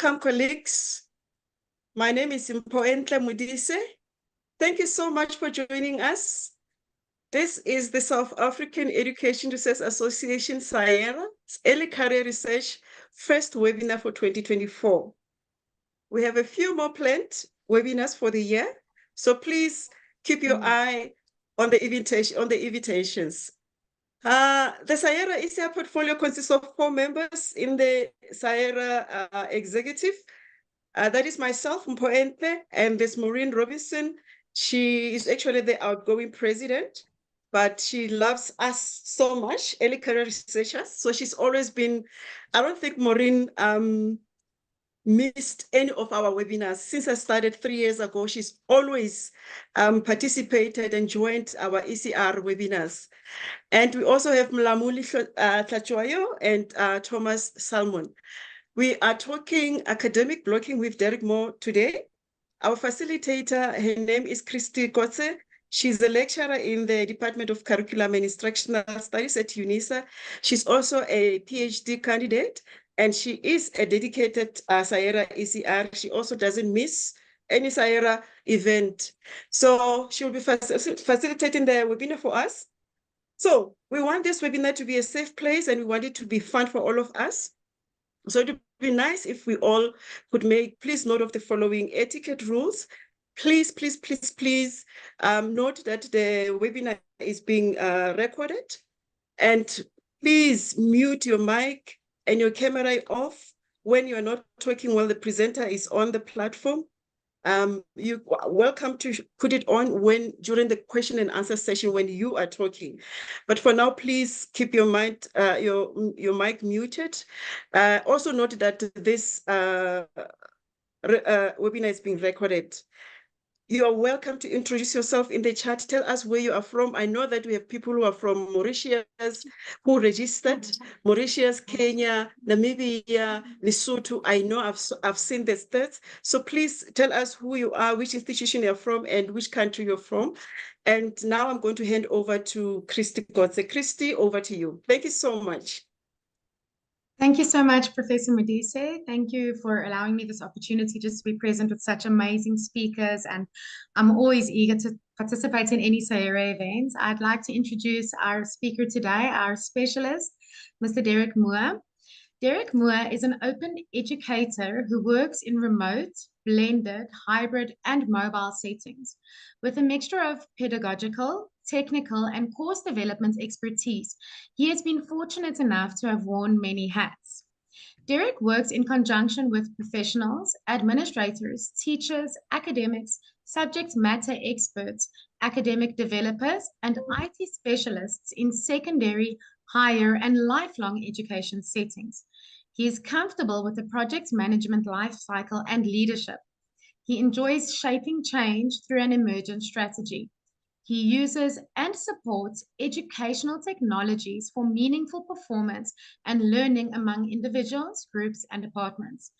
Welcome, colleagues. My name is Mphoentle Modise. Thank you so much for joining us. This is the South African Education Research Association, SAERA Early Career Research first webinar for 2024. We have a few more planned webinars for the year, so please keep your eye on the invitations. The SAERA ECR portfolio consists of 4 members in the SAERA executive. That is myself, Mphoentle, and there's Maureen Robinson. She is actually the outgoing president, but she loves us so much, early career researchers. So she's always been, I don't think Maureen missed any of our webinars. Since I started 3 years ago, she's always participated and joined our ECR webinars. And we also have Mlamuli Tlachoyo and Thomas Salmon. We are talking academic blocking with Derek Moore today. Our facilitator, her name is Christy Kotze. She's a lecturer in the Department of Curriculum and Instructional Studies at UNISA. She's also a PhD candidate, and she is a dedicated SAERA ECR. She also doesn't miss any SAERA event. So she'll be facilitating the webinar for us. So we want this webinar to be a safe place, and we want it to be fun for all of us. So it would be nice if we all could please note of the following etiquette rules. Please note that the webinar is being recorded, and please mute your mic and your camera off when you are not talking while the presenter is on the platform. You're welcome to put it on during the question and answer session when you are talking. But for now, please keep your mic muted. Also note that this webinar is being recorded. You are welcome to introduce yourself in the chat. Tell us where you are from. I know that we have people who are from Mauritius who registered. Mauritius, Kenya, Namibia, Lesotho. I know I've seen the stats. So please tell us who you are, which institution you're from, and which country you're from. And now I'm going to hand over to Christy Kotze. Christy, over to you. Thank you so much. Thank you so much, Professor Modise. Thank you for allowing me this opportunity just to be present with such amazing speakers, and I'm always eager to participate in any SAERA events. I'd like to introduce our speaker today, our specialist, Mr. Derek Moore. Derek Moore is an open educator who works in remote, blended, hybrid, and mobile settings. With a mixture of pedagogical, technical, and course development expertise, he has been fortunate enough to have worn many hats. Derek works in conjunction with professionals, administrators, teachers, academics, subject matter experts, academic developers, and IT specialists in secondary, higher, and lifelong education settings. He is comfortable with the project management life cycle and leadership. He enjoys shaping change through an emergent strategy. He uses and supports educational technologies for meaningful performance and learning among individuals, groups, and departments.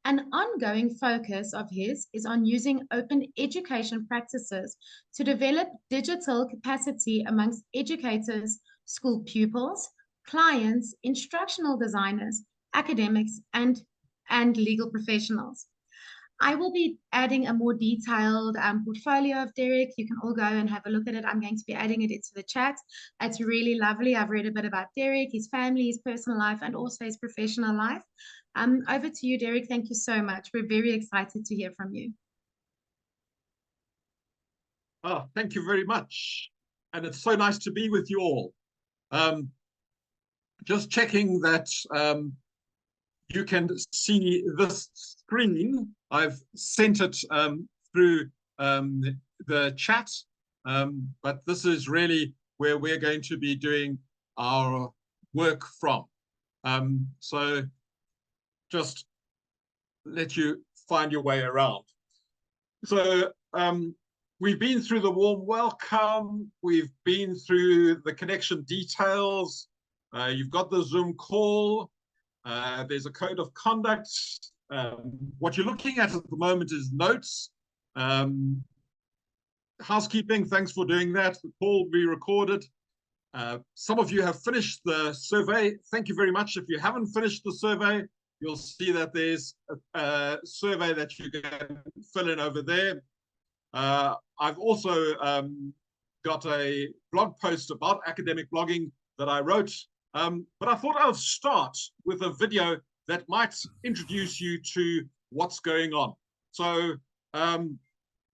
An ongoing focus of his is on using open education practices to develop digital capacity amongst educators, school pupils, clients, instructional designers, academics, and legal professionals. I will be adding a more detailed portfolio of Derek. You can all go and have a look at it. I'm going to be adding it into the chat. It's really lovely. I've read a bit about Derek, his family, his personal life, and also his professional life. Over to you, Derek. Thank you so much. We're very excited to hear from you. Oh, thank you very much. And it's so nice to be with you all. Just checking that you can see this screen. I've sent it through the chat, but this is really where we're going to be doing our work from. So just let you find your way around. So we've been through the warm welcome. We've been through the connection details. You've got the Zoom call. There's a code of conduct. What you're looking at the moment is notes. Housekeeping, thanks for doing that. The call will be recorded. Some of you have finished the survey. Thank you very much. If you haven't finished the survey, you'll see that there's a survey that you can fill in over there. I've also got a blog post about academic blogging that I wrote, but I thought I'll start with a video that might introduce you to what's going on. So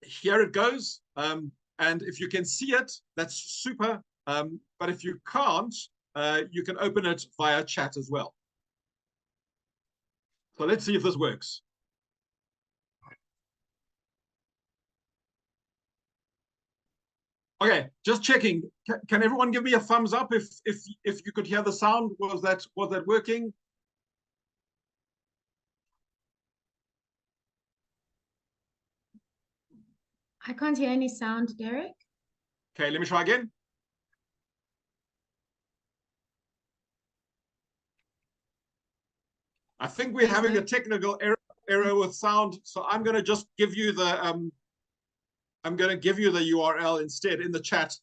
here it goes. And if you can see it, that's super. But if you can't, you can open it via chat as well. So let's see if this works. Okay, just checking. Can everyone give me a thumbs up if you could hear the sound? Was that working? I can't hear any sound, Derek. Okay, let me try again. I think we're having a technical error with sound, so I'm going to just give you the URL instead in the chat,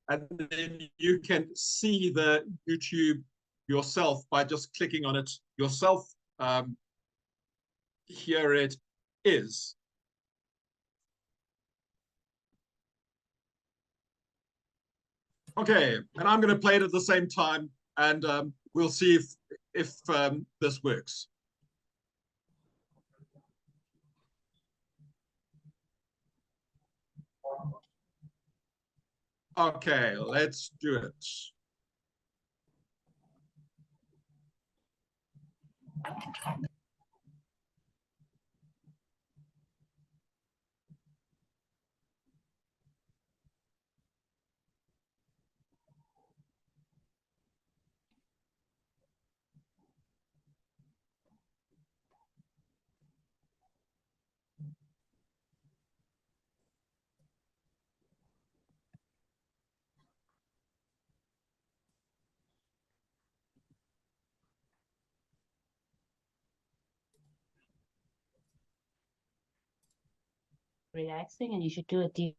and then you can see the YouTube yourself by just clicking on it yourself. Here it is. Okay, and I'm going to play it at the same time, and we'll see if this works. Okay, let's do it. Relaxing, and you should do a deep.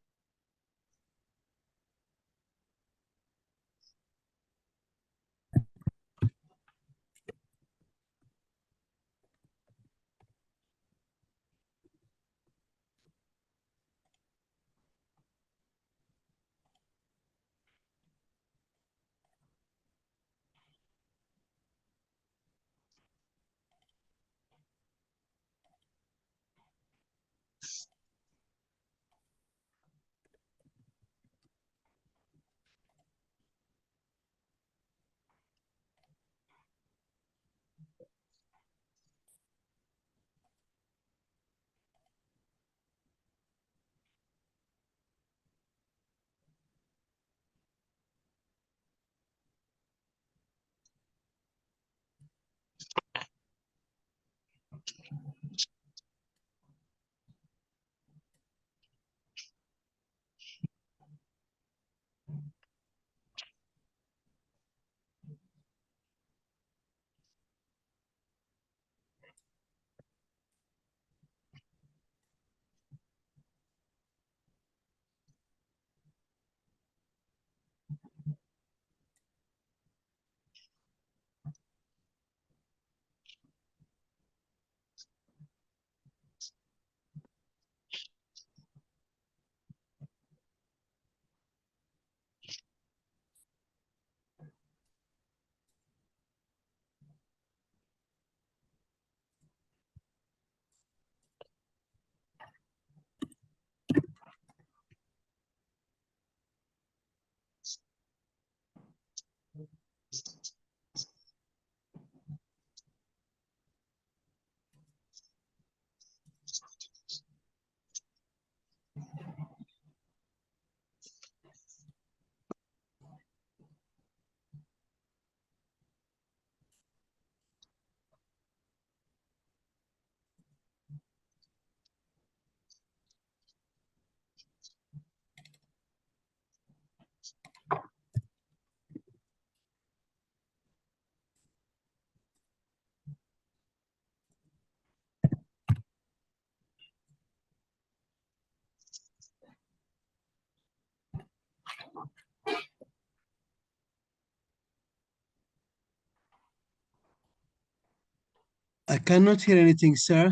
I cannot hear anything, sir.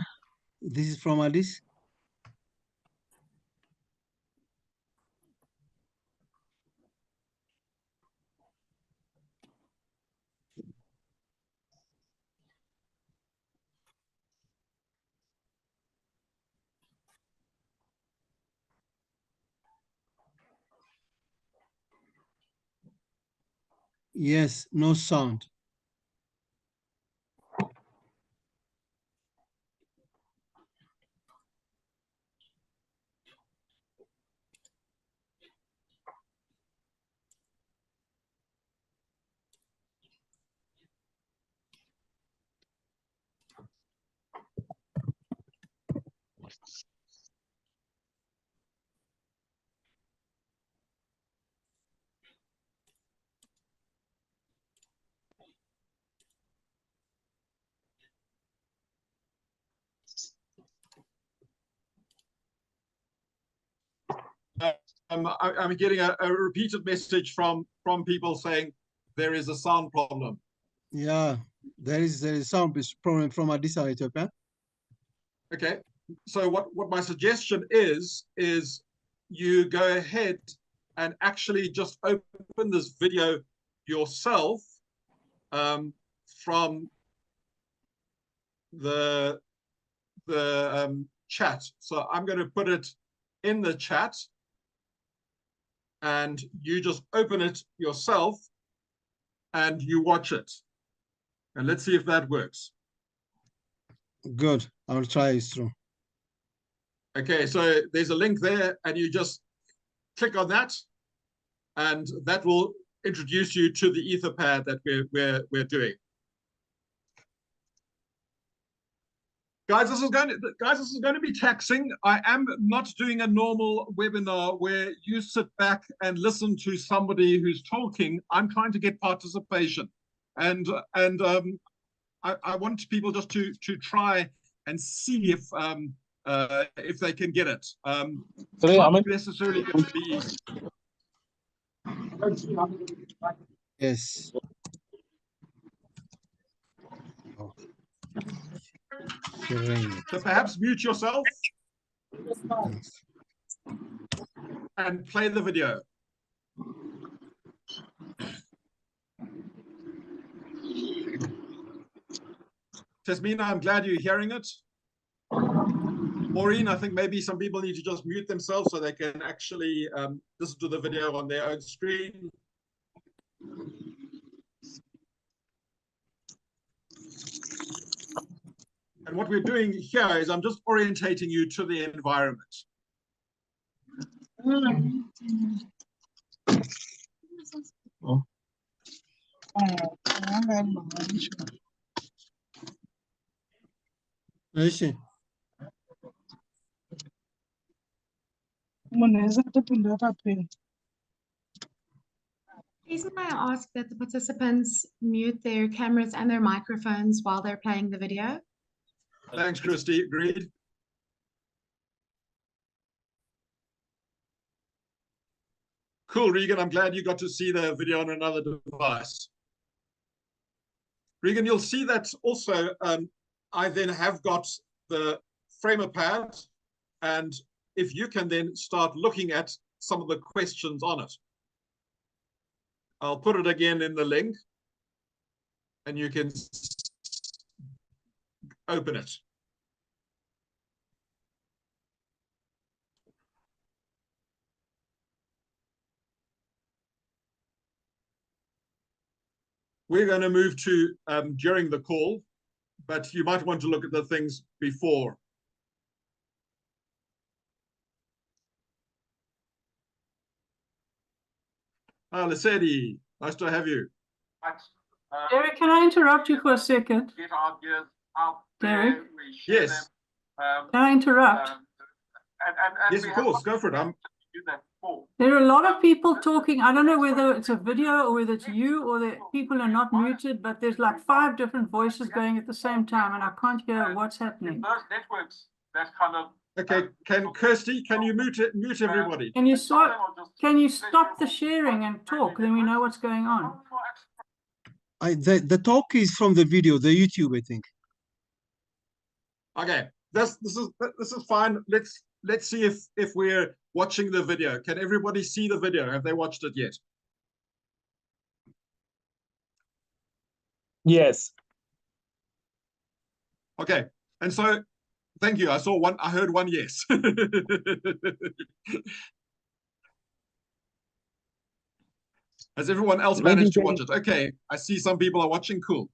This is from Modise. Yes, no sound. I'm getting a repeated message from people saying there is a sound problem. Yeah, there is sound problem from Modise, Ethiopia. Okay, so what my suggestion is you go ahead and actually just open this video yourself from the chat. So I'm going to put it in the chat, and you just open it yourself and you watch it. And let's see if that works. Good. I will try it through. Okay, so there's a link there, and you just click on that, and that will introduce you to the Etherpad that we're doing. Guys, this is going to be taxing. I am not doing a normal webinar where you sit back and listen to somebody who's talking. I'm trying to get participation, and I want people just to try and see if they can get it. It's not necessarily going to be easy. Yes. Oh. So perhaps mute yourself and play the video. Tasmina, I'm glad you're hearing it. Maureen, I think maybe some people need to just mute themselves so they can actually listen to the video on their own screen. And what we're doing here is I'm just orientating you to the environment. Oh. Listen. Please may I ask that the participants mute their cameras and their microphones while they're playing the video? Thanks, Christy. Agreed. Cool, Regan. I'm glad you got to see the video on another device. Regan, you'll see that also I then have got the framer pad, and if you can then start looking at some of the questions on it. I'll put it again in the link, and you can open it. We're going to move to during the call, but you might want to look at the things before. Lesedi, nice to have you. Derek, can I interrupt you for a second? Derek? Yes. Can I interrupt? Yes, of course. Go for it. There are a lot of people talking. I don't know whether it's a video or whether it's you or the people are not muted, but there's like 5 different voices going at the same time, and I can't hear what's happening. Those networks, that's kind of Okay, Kirsty, can you mute everybody? Can you stop the sharing and talk? Then we know what's going on. The talk is from the video, the YouTube, I think. Okay, this is fine. Let's see if we're watching the video. Can everybody see the video? Have they watched it yet? Yes. Okay, and so thank you. I heard one yes. Has everyone else managed to watch it? Okay, I see some people are watching. Cool.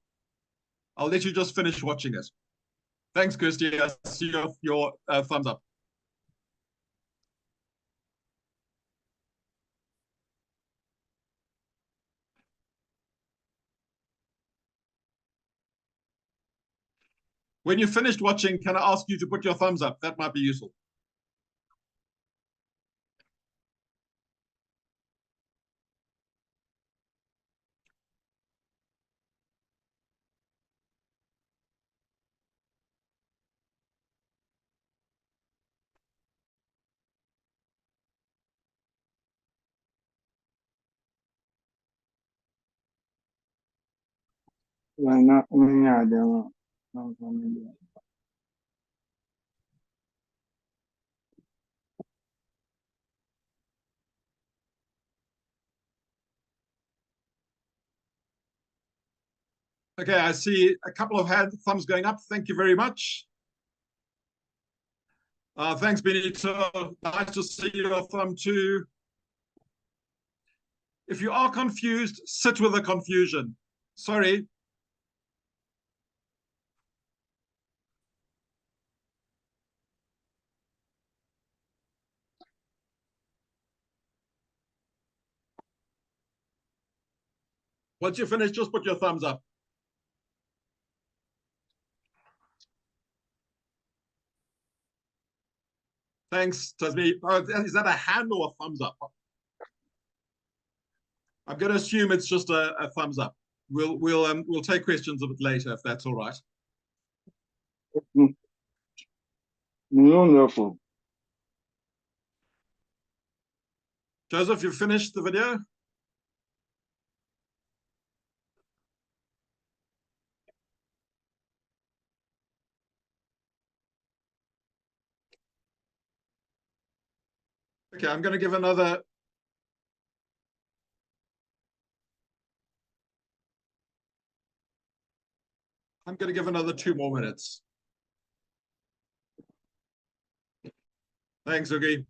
I'll let you just finish watching it. Thanks, Christy. I see your thumbs up. When you're finished watching, can I ask you to put your thumbs up? That might be useful. Okay, I see a couple of thumbs going up. Thank you very much. Thanks, Benito. Nice to see your thumb too. If you are confused, sit with the confusion. Sorry. Once you're finished, just put your thumbs up. Thanks, Tasmi. Oh, is that a hand or a thumbs up? I'm going to assume it's just a thumbs up. We'll take questions a bit later if that's all right. Wonderful. Joseph, you've finished the video? Okay, I'm going to give another. I'm going to give another 2 more minutes. Thanks, Ugi.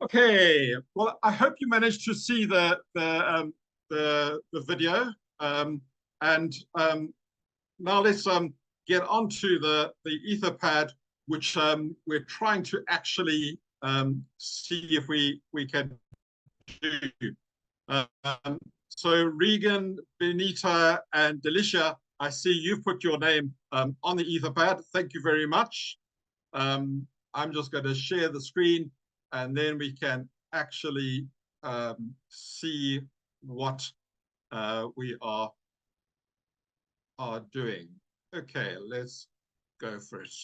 Okay, well, I hope you managed to see the video, and now let's get onto the Etherpad, which we're trying to actually see if we can do. So Regan, Benita, and Delicia, I see you've put your name on the Etherpad. Thank you very much. I'm just going to share the screen, and then we can actually see what we are doing. Okay, let's go for it.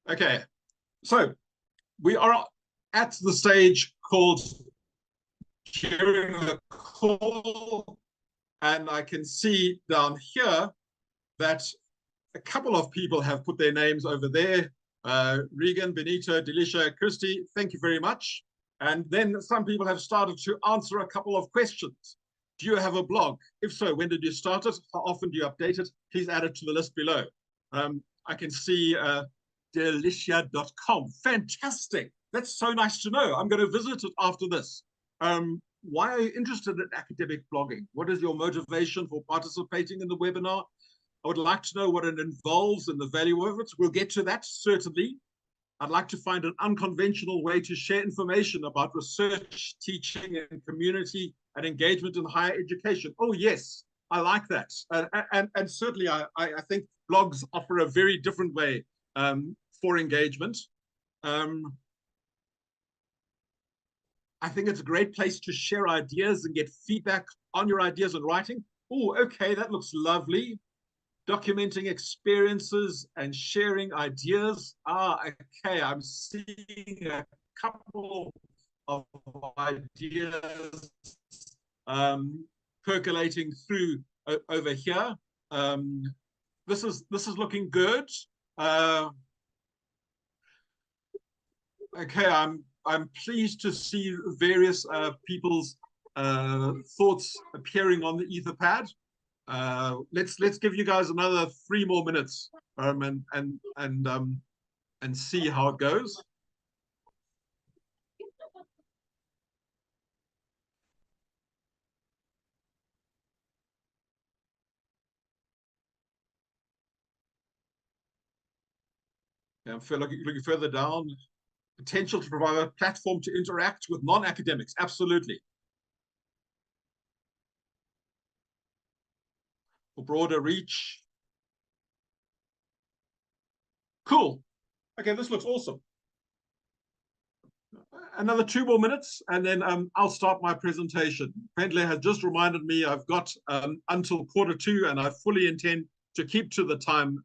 Okay, so we are at the stage called hearing the call, and I can see down here that a couple of people have put their names over there. Regan, Benito, Delicia, Christy, thank you very much. And then some people have started to answer a couple of questions. Do you have a blog? If so, when did you start it? How often do you update it? Please add it to the list below. I can see delicia.com. Fantastic. That's so nice to know. I'm going to visit it after this. Why are you interested in academic blogging? What is your motivation for participating in the webinar? I would like to know what it involves and the value of it. We'll get to that, certainly. I'd like to find an unconventional way to share information about research, teaching, and community and engagement in higher education. Oh, yes, I like that. And certainly, I think blogs offer a very different way for engagement. I think it's a great place to share ideas and get feedback on your ideas and writing. Oh, okay, that looks lovely. Documenting experiences and sharing ideas. Ah, okay, I'm seeing a couple of ideas percolating through over here. This is looking good. Okay, I'm pleased to see various people's thoughts appearing on the Etherpad. Let's give you guys another 3 more minutes and see how it goes. I'm looking further down. Potential to provide a platform to interact with non-academics. Absolutely. For broader reach. Cool. Okay, this looks awesome. Another 2 more minutes, and then I'll start my presentation. Mphoentle has just reminded me I've got until 1:45, and I fully intend to keep to the time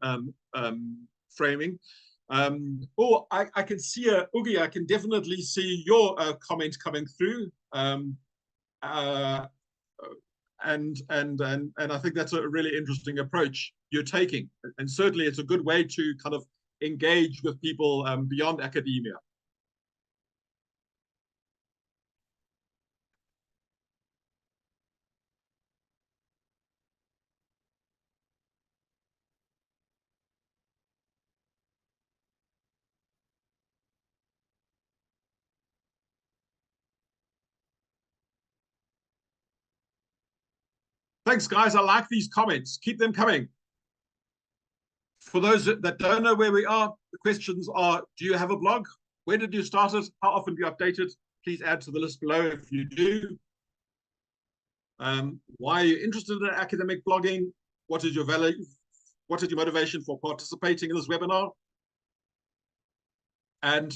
framing. Oh, I can see Ugi. I can definitely see your comment coming through. And I think that's a really interesting approach you're taking. And certainly it's a good way to kind of engage with people beyond academia. Thanks, guys. I like these comments. Keep them coming. For those that don't know where we are, the questions are, do you have a blog? When did you start it? How often do you update it? Please add to the list below if you do. Why are you interested in academic blogging? What is your value? What is your motivation for participating in this webinar? And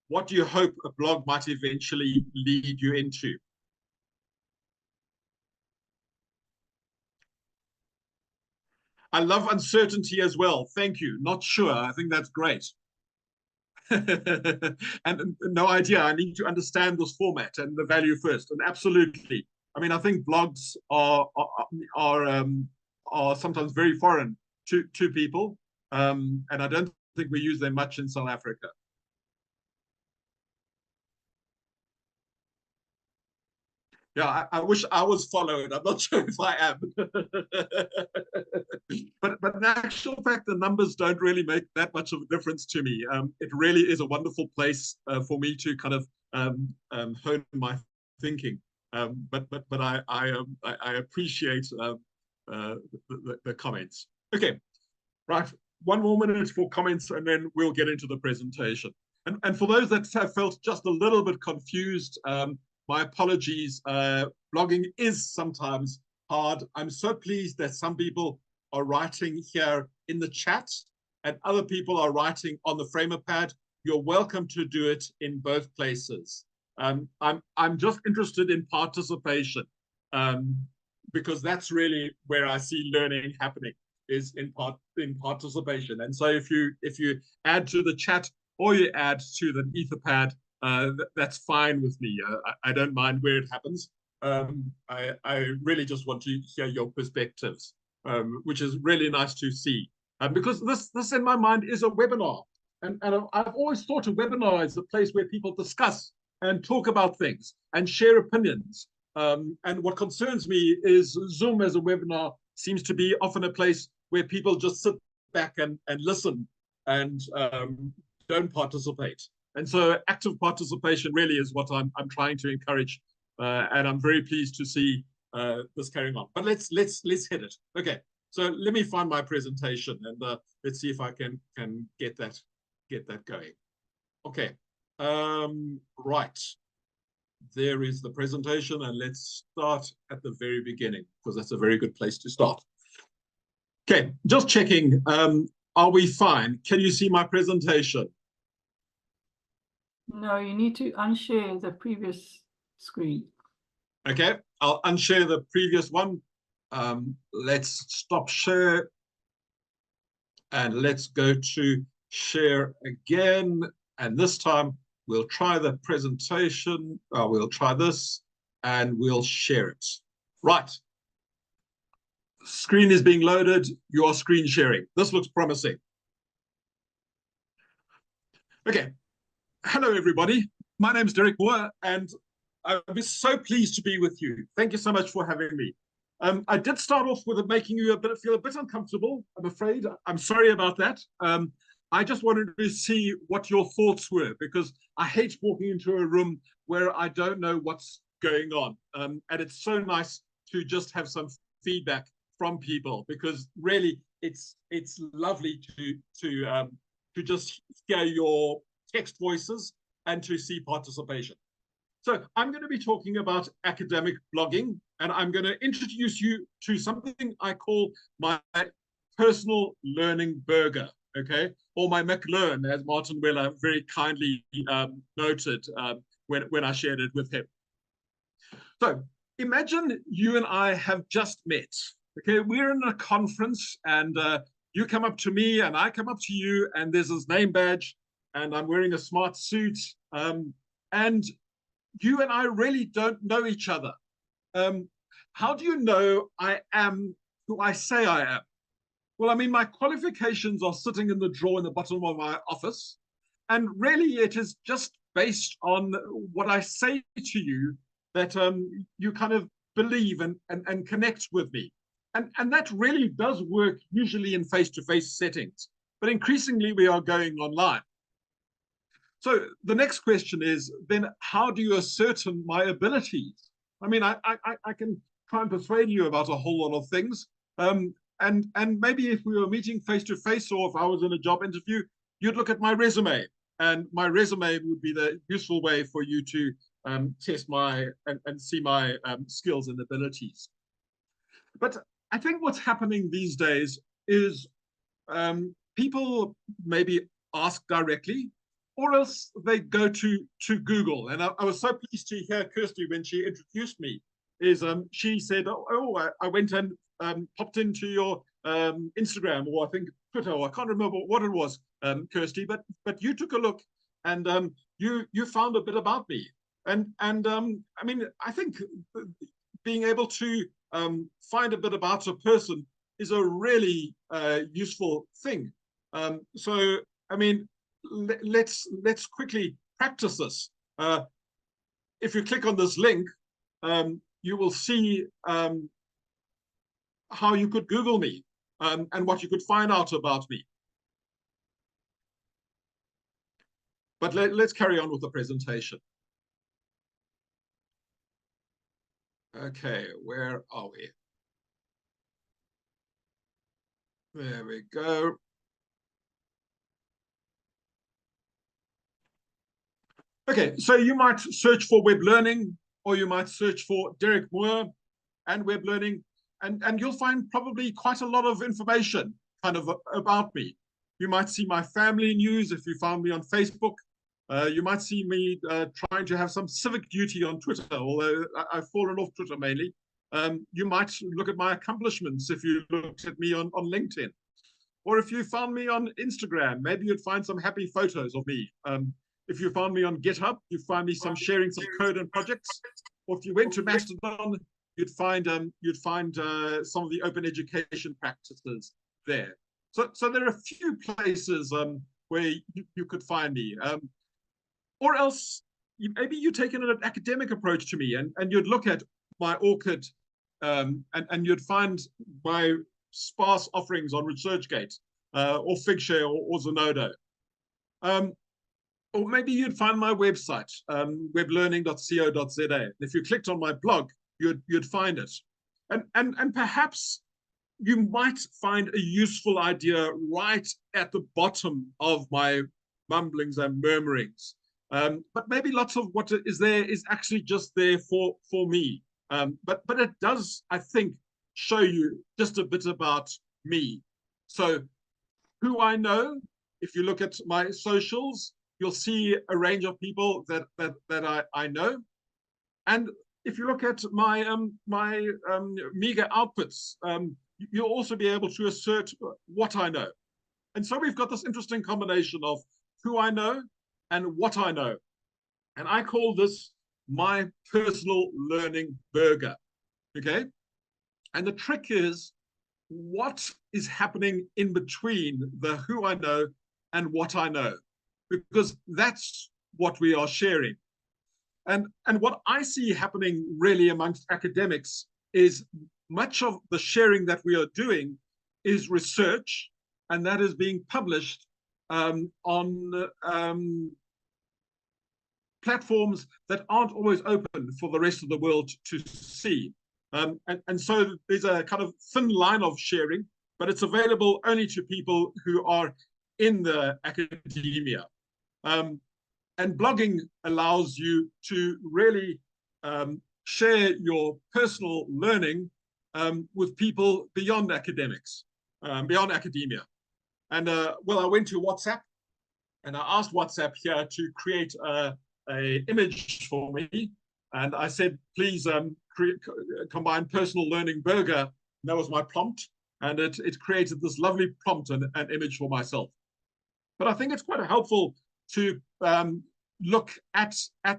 what do you hope a blog might eventually lead you into? I love uncertainty as well. Thank you. Not sure. I think that's great. And no idea. I need to understand this format and the value first. And absolutely. I mean, I think blogs are sometimes very foreign to people. And I don't think we use them much in South Africa. Yeah, I wish I was followed. I'm not sure if I am. But in actual fact, the numbers don't really make that much of a difference to me. It really is a wonderful place for me to kind of hone my thinking. But I appreciate the comments. Okay, right. 1 more minute for comments, and then we'll get into the presentation. And for those that have felt just a little bit confused, my apologies. Blogging is sometimes hard. I'm so pleased that some people are writing here in the chat and other people are writing on the framer pad. You're welcome to do it in both places. I'm just interested in participation because that's really where I see learning happening, is in participation. And so if you add to the chat or you add to the Etherpad, that's fine with me. I don't mind where it happens. I really just want to hear your perspectives, which is really nice to see. Because this in my mind is a webinar. And I've always thought a webinar is a place where people discuss and talk about things and share opinions. And what concerns me is Zoom as a webinar seems to be often a place where people just sit back and listen and don't participate. And so active participation really is what I'm trying to encourage. And I'm very pleased to see this carrying on. But let's hit it. Okay, so let me find my presentation and let's see if I can get that going. Okay, right. There is the presentation, and let's start at the very beginning because that's a very good place to start. Okay, just checking. Are we fine? Can you see my presentation? No, you need to unshare the previous screen. Okay, I'll unshare the previous one. Let's stop share and let's go to share again. And this time we'll try the presentation. We'll try this and we'll share it. Right. Screen is being loaded. You are screen sharing. This looks promising. Okay. Hello, everybody. My name is Derek Moore, and I'm so pleased to be with you. Thank you so much for having me. I did start off with making you feel a bit uncomfortable, I'm afraid. I'm sorry about that. I just wanted to see what your thoughts were, because I hate walking into a room where I don't know what's going on. And it's so nice to just have some feedback from people, because really it's lovely to just hear your text voices and to see participation. So I'm going to be talking about academic blogging, and I'm going to introduce you to something I call my personal learning burger, okay? Or my McLearn, as Martin Weller very kindly noted when I shared it with him. So imagine you and I have just met, okay? We're in a conference, and you come up to me, and I come up to you, and there's this name badge, and I'm wearing a smart suit, and you and I really don't know each other. How do you know I am who I say I am? Well, I mean, my qualifications are sitting in the drawer in the bottom of my office. And really, it is just based on what I say to you that you kind of believe and connect with me. And that really does work usually in face-to-face settings. But increasingly, we are going online. So the next question is, then how do you ascertain my abilities? I mean, I can try and persuade you about a whole lot of things. And maybe if we were meeting face-to-face, or if I was in a job interview, you'd look at my resume. And my resume would be the useful way for you to test my and see my skills and abilities. But I think what's happening these days is people maybe ask directly, or else they go to Google. And I was so pleased to hear Christy when she introduced me, is she said, I went and popped into your Instagram, or I think Twitter, or I can't remember what it was, Kirsty, but you took a look and you found a bit about me. And I mean, I think being able to find a bit about a person is a really useful thing. So, I mean, let's quickly practice this. If you click on this link, you will see how you could Google me and what you could find out about me. But let's carry on with the presentation. Okay, where are we? There we go. Okay, so you might search for web learning, or you might search for Derek Moore and web learning, and you'll find probably quite a lot of information kind of about me. You might see my family news if you found me on Facebook. You might see me trying to have some civic duty on Twitter, although I've fallen off Twitter mainly. You might look at my accomplishments if you looked at me on LinkedIn. Or if you found me on Instagram, maybe you'd find some happy photos of me. If you found me on GitHub, you'd find me sharing some code and projects. Or if you went to Mastodon, you'd find some of the open education practices there. So there are a few places where you could find me. Or else maybe you're taking an academic approach to me, and you'd look at my ORCID, and you'd find my sparse offerings on ResearchGate, or Figshare, or Zenodo. Or maybe you'd find my website, weblearning.co.za. If you clicked on my blog, you'd find it. And perhaps you might find a useful idea right at the bottom of my mumblings and murmurings. But maybe lots of what is there is actually just there for me. But it does, I think, show you just a bit about me. So who I know, if you look at my socials, you'll see a range of people that I know. And if you look at my meager outputs, you'll also be able to assert what I know. And so we've got this interesting combination of who I know and what I know. And I call this my personal learning burger, okay? And the trick is, what is happening in between the who I know and what I know? Because that's what we are sharing. And what I see happening really amongst academics is much of the sharing that we are doing is research, and that is being published on platforms that aren't always open for the rest of the world to see. And so there's a kind of thin line of sharing, but it's available only to people who are in the academia. And blogging allows you to really share your personal learning with people beyond academics, beyond academia. And well, I went to WhatsApp and I asked WhatsApp here to create a image for me. And I said, please combine personal learning burger. And that was my prompt. And it created this lovely prompt and an image for myself. But I think it's quite helpful to look at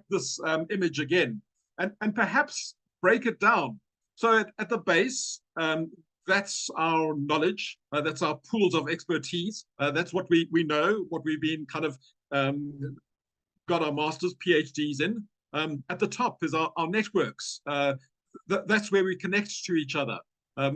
this image again and perhaps break it down. So at the base, that's our knowledge, that's our pools of expertise, that's what we know, what we've been kind of got our masters, PhDs in. At the top is our networks. That's where we connect to each other,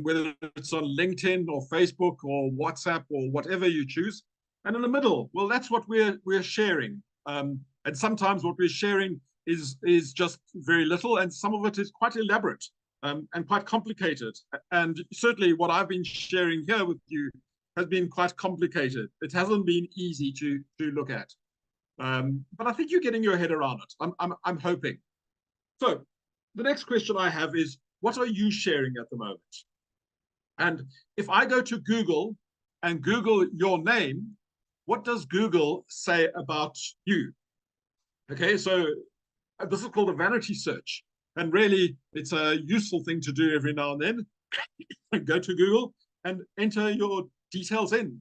whether it's on LinkedIn or Facebook or WhatsApp or whatever you choose. And in the middle, well, that's what we're sharing. And sometimes what we're sharing is just very little, and some of it is quite elaborate and quite complicated. And certainly what I've been sharing here with you has been quite complicated. It hasn't been easy to look at. But I think you're getting your head around it. I'm hoping. So the next question I have is, what are you sharing at the moment? And if I go to Google and Google your name, what does Google say about you? Okay, so this is called a vanity search. And really, it's a useful thing to do every now and then. Go to Google and enter your details in.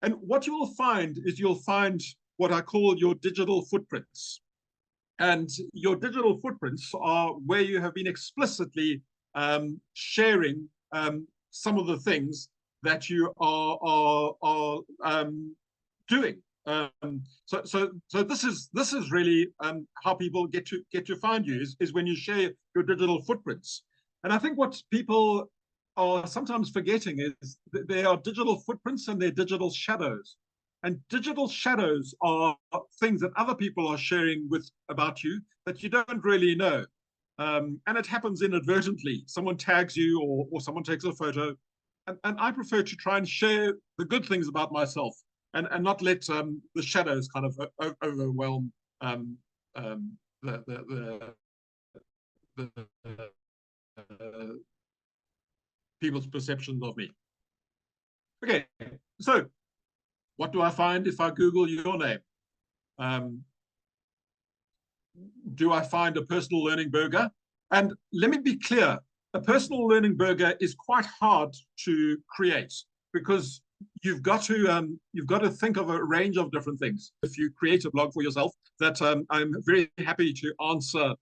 And what you will find is you'll find what I call your digital footprints. And your digital footprints are where you have been explicitly sharing some of the things that you are doing. So this is really how people get to find you is when you share your digital footprints. And I think what people are sometimes forgetting is that there are digital footprints and there are digital shadows. And digital shadows are things that other people are sharing about you that you don't really know. And it happens inadvertently. Someone tags you or someone takes a photo. And I prefer to try and share the good things about myself and not let the shadows kind of overwhelm people's perceptions of me. Okay, so what do I find if I Google your name? Do I find a personal learning burger? And let me be clear, a personal learning burger is quite hard to create because you've got to think of a range of different things. If you create a blog for yourself, that I'm very happy to answer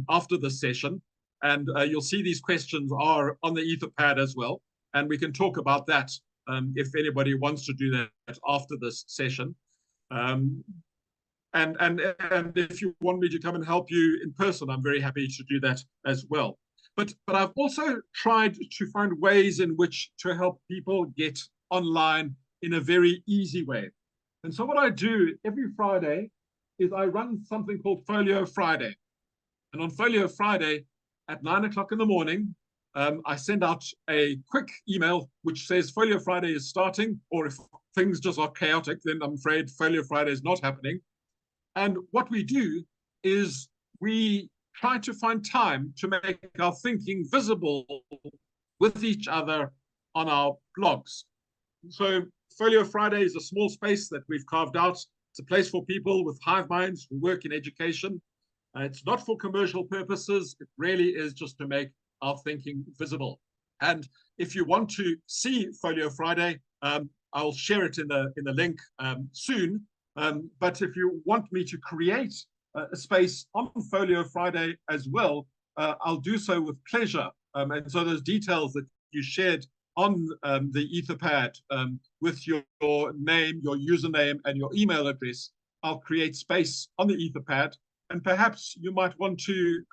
after this session. And you'll see these questions are on the Etherpad as well. And we can talk about that if anybody wants to do that after this session. and if you want me to come and help you in person, I'm very happy to do that as well. But I've also tried to find ways in which to help people get online in a very easy way. And so what I do every Friday is I run something called Folio Friday. And on Folio Friday at 9 o'clock in the morning, I send out a quick email which says Folio Friday is starting, or if things just are chaotic, then I'm afraid Folio Friday is not happening. And what we do is we try to find time to make our thinking visible with each other on our blogs. So Folio Friday is a small space that we've carved out. It's a place for people with hive minds who work in education. It's not for commercial purposes. It really is just to make our thinking visible. And if you want to see Folio Friday, I'll share it in the link soon. But if you want me to create a space on Folio Friday as well, I'll do so with pleasure. And so those details that you shared on the Etherpad with your name, your username, and your email address, I'll create space on the Etherpad. And perhaps you might want to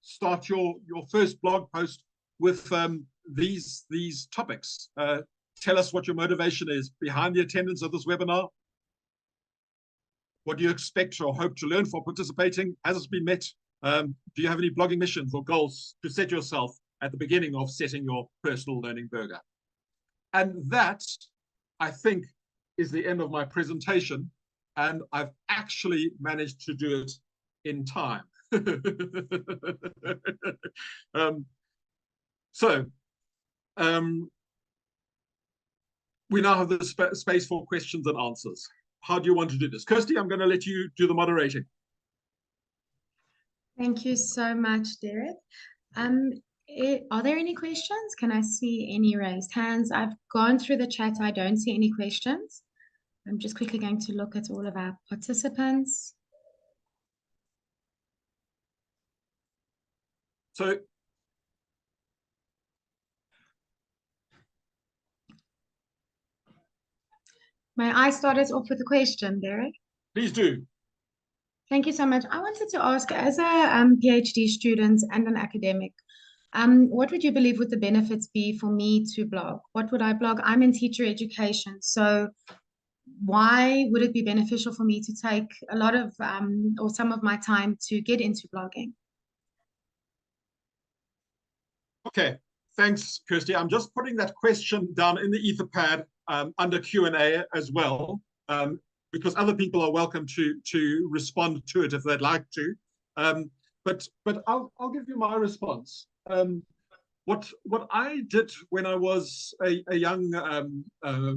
start your first blog post with these topics. Tell us what your motivation is behind the attendance of this webinar. What do you expect or hope to learn from participating? Has it been met? Do you have any blogging missions or goals to set yourself at the beginning of setting your personal learning burger? And that, I think, is the end of my presentation. And I've actually managed to do it in time. We now have the space for questions and answers. How do you want to do this? Kirsty, I'm going to let you do the moderating. Thank you so much, Derek. Are there any questions? Can I see any raised hands? I've gone through the chat. I don't see any questions. I'm just quickly going to look at all of our participants. So may I start us off with a question, Derek? please do. Thank you so much. I wanted to ask, as a PhD student and an academic, what would you believe would the benefits be for me to blog? What would I blog? I'm in teacher education, so why would it be beneficial for me to take a lot of or some of my time to get into blogging? Okay, thanks, Kirsty. I'm just putting that question down in the Etherpad under Q&A as well, because other people are welcome to respond to it if they'd like to. But I'll give you my response. What I did when I was a young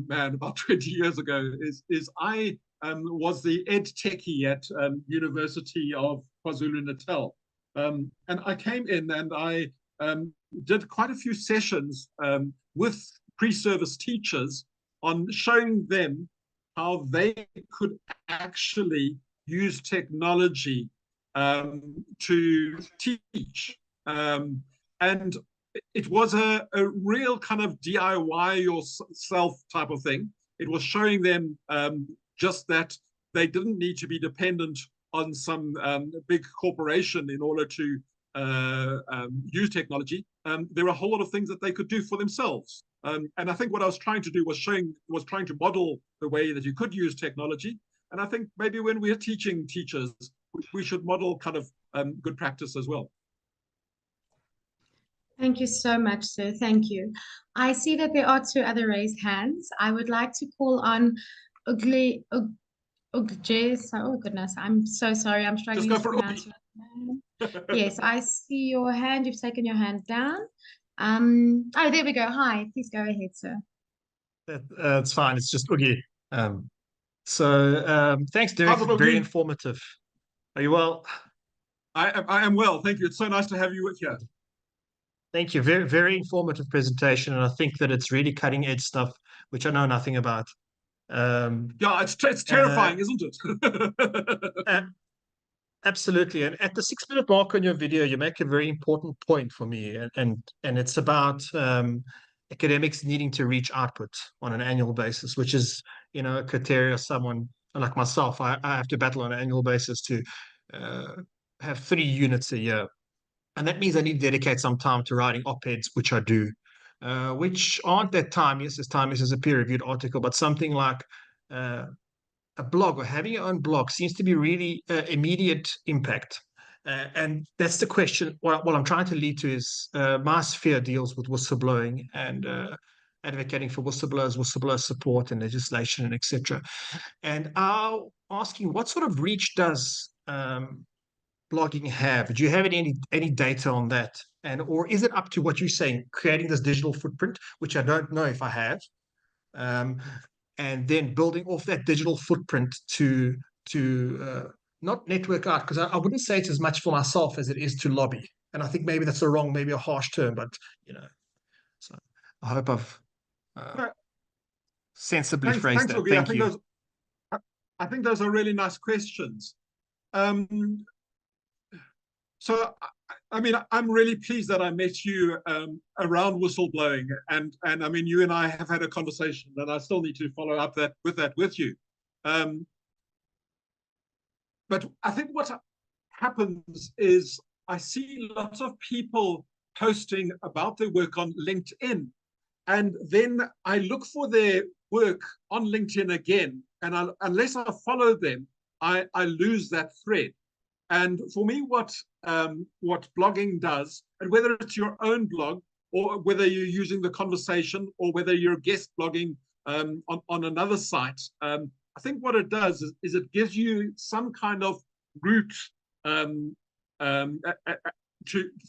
man about 20 years ago is I was the ed techie at University of KwaZulu-Natal. And I came in and I did quite a few sessions with pre-service teachers on showing them how they could actually use technology to teach. And it was a real kind of DIY yourself type of thing. It was showing them just that they didn't need to be dependent on some big corporation in order to use technology. There are a whole lot of things that they could do for themselves. And I think what I was trying to do was trying to model the way that you could use technology. And I think maybe when we're teaching teachers, we should model kind of good practice as well. Thank you so much, sir. Thank you. I see that there are two other raised hands. I would like to call on Ugly. Oh goodness, I'm so sorry. I'm struggling to pronounce your name. Yes, I see your hand. You've taken your hand down. Oh, there we go. Hi, please go ahead, sir. It's fine. It's just Oogie. Thanks, Derek. Very informative. Are you well? I am well. Thank you. It's so nice to have you here. Thank you. Very, very informative presentation. And I think that it's really cutting edge stuff, which I know nothing about. Yeah, it's terrifying, isn't it? Absolutely. And at the 6-minute mark on your video, you make a very important point for me. And it's about academics needing to reach output on an annual basis, which is, a criteria someone like myself, I have to battle on an annual basis to have 3 units a year. And that means I need to dedicate some time to writing op-eds, which I do, which aren't that time. Yes, this time is a peer-reviewed article, but something like a blog or having your own blog seems to be really immediate impact. And that's the question. What I'm trying to lead to is my sphere deals with whistleblowing and advocating for whistleblowers, whistleblower support and legislation, and etc. And I'm asking, what sort of reach does blogging have? Do you have any data on that? And or is it up to what you're saying, creating this digital footprint, which I don't know if I have, and then building off that digital footprint to not network out, because I wouldn't say it's as much for myself as it is to lobby. And I think maybe that's maybe a harsh term, but so I hope I've sensibly phrased that. Thank you. I think those are really nice questions. So, I mean, I'm really pleased that I met you around whistleblowing, and I mean, you and I have had a conversation, and I still need to follow up with you. But I think what happens is I see lots of people posting about their work on LinkedIn, and then I look for their work on LinkedIn again, and unless I follow them, I lose that thread. And for me, what blogging does, and whether it's your own blog or whether you're using the conversation or whether you're guest blogging on another site, I think what it does is it gives you some kind of route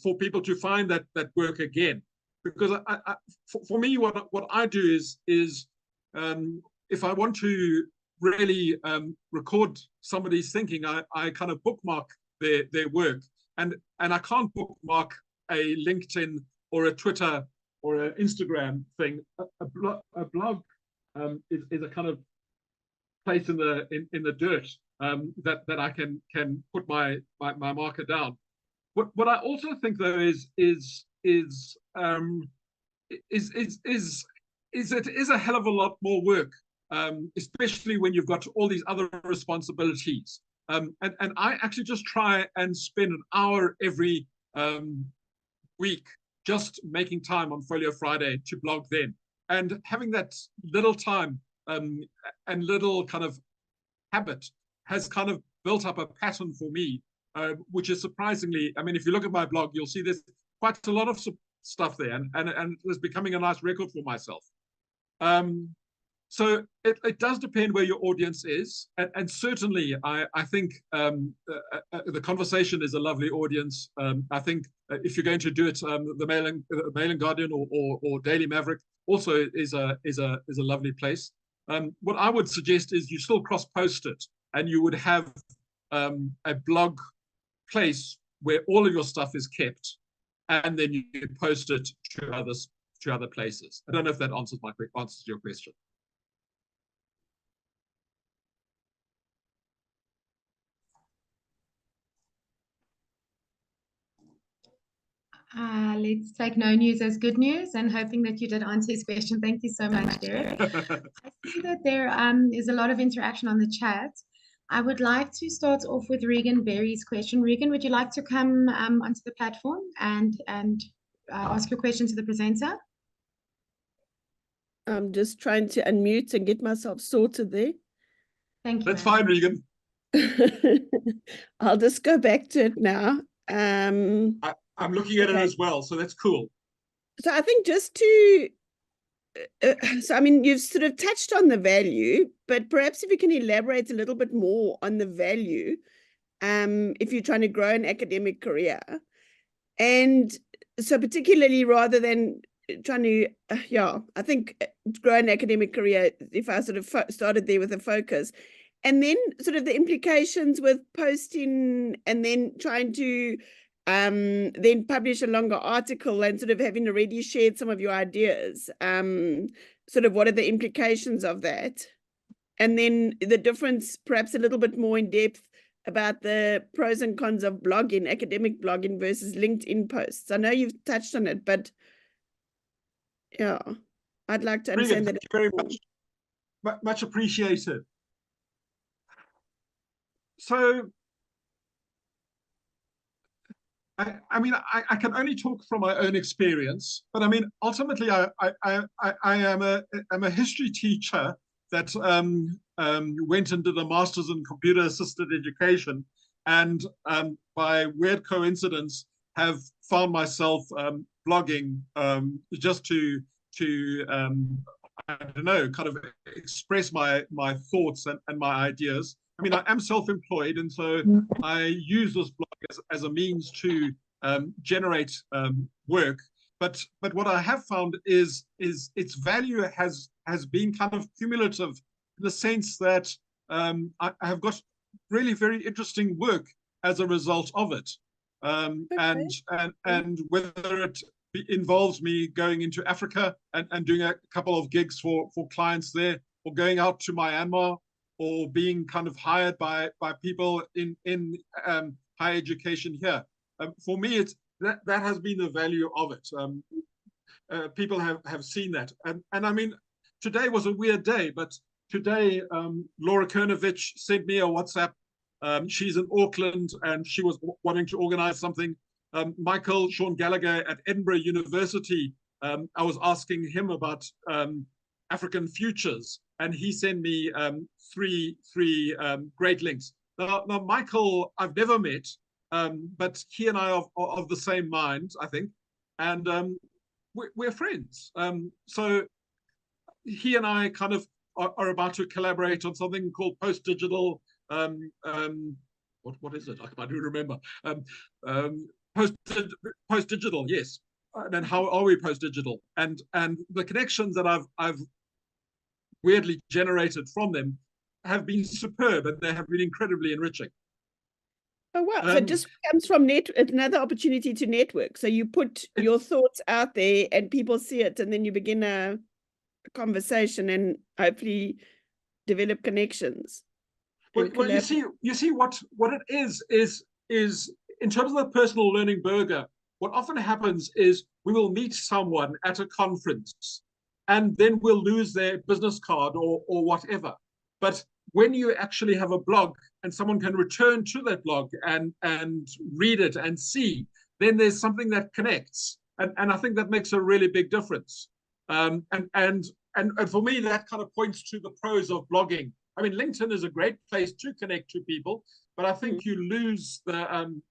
for people to find that work again. Because for me, what I do is if I want to really record somebody's thinking, I kind of bookmark their work, and I can't bookmark a LinkedIn or a Twitter or an Instagram thing. A blog is a kind of place in the dirt that I can put my marker down. What I also think though is it is a hell of a lot more work. Especially when you've got all these other responsibilities. And I actually just try and spend an hour every week just making time on Folio Friday to blog then. And having that little time and little kind of habit has kind of built up a pattern for me, which is surprisingly, I mean, if you look at my blog, you'll see there's quite a lot of stuff there, and it's becoming a nice record for myself. So it does depend where your audience is, and certainly I think the conversation is a lovely audience. I think if you're going to do it, the Mail and Guardian or Daily Maverick also is a lovely place. What I would suggest is you still cross-post it, and you would have a blog place where all of your stuff is kept, and then you post it to other places. I don't know if that answers your question. Let's take no news as good news, and hoping that you did answer his question. Thank you so much, Derek. I see that there is a lot of interaction on the chat. I would like to start off with Regan Berry's question. Regan, would you like to come onto the platform and ask your question to the presenter? I'm just trying to unmute and get myself sorted there. Thank you. That's fine, Regan. I'll just go back to it now. I'm looking at it as well, so that's cool. So I think just to, so I mean, you've sort of touched on the value, but perhaps if you can elaborate a little bit more on the value, if you're trying to grow an academic career. And so particularly rather than trying to, I think grow an academic career, if I sort of started there with a focus, and then sort of the implications with posting and then trying to then publish a longer article and sort of having already shared some of your ideas, sort of what are the implications of that? And then the difference, perhaps a little bit more in depth about the pros and cons of blogging, academic blogging versus LinkedIn posts. I know you've touched on it, but yeah, I'd like to understand that. Thank you very much. Much appreciated. so I mean, I can only talk from my own experience, but I mean, ultimately, I am a history teacher that went and did a master's in computer assisted education, and by weird coincidence, have found myself blogging just to I don't know, kind of express my thoughts and my ideas. I mean, I am self-employed, and so I use this blog as a means to generate work. But what I have found is its value has been kind of cumulative, in the sense that I have got really very interesting work as a result of it. And whether it involves me going into Africa and doing a couple of gigs for clients there, or going out to Myanmar, or being kind of hired by people in higher education here. For me, it's that has been the value of it. People have seen that, and I mean, today was a weird day, but today Laura Kernovich sent me a WhatsApp. She's in Auckland and she was wanting to organize something. Michael Sean Gallagher at Edinburgh University, I was asking him about African futures, and he sent me three great links. Now, Michael, I've never met, but he and I are of the same mind, I think, and we're friends. So he and I kind of are about to collaborate on something called post-digital. What is it? I do remember. Post-digital, yes. And how are we post-digital? And the connections that I've weirdly generated from them have been superb, and they have been incredibly enriching. Oh wow! So it just comes from another opportunity to network. So you put your thoughts out there, and people see it, and then you begin a conversation, and hopefully develop connections. Well, you see what it is in terms of the personal learning burger. What often happens is we will meet someone at a conference, and then we'll lose their business card or whatever. But when you actually have a blog and someone can return to that blog and read it and see, then there's something that connects. And I think that makes a really big difference. And for me, that kind of points to the pros of blogging. I mean, LinkedIn is a great place to connect to people, but I think you lose the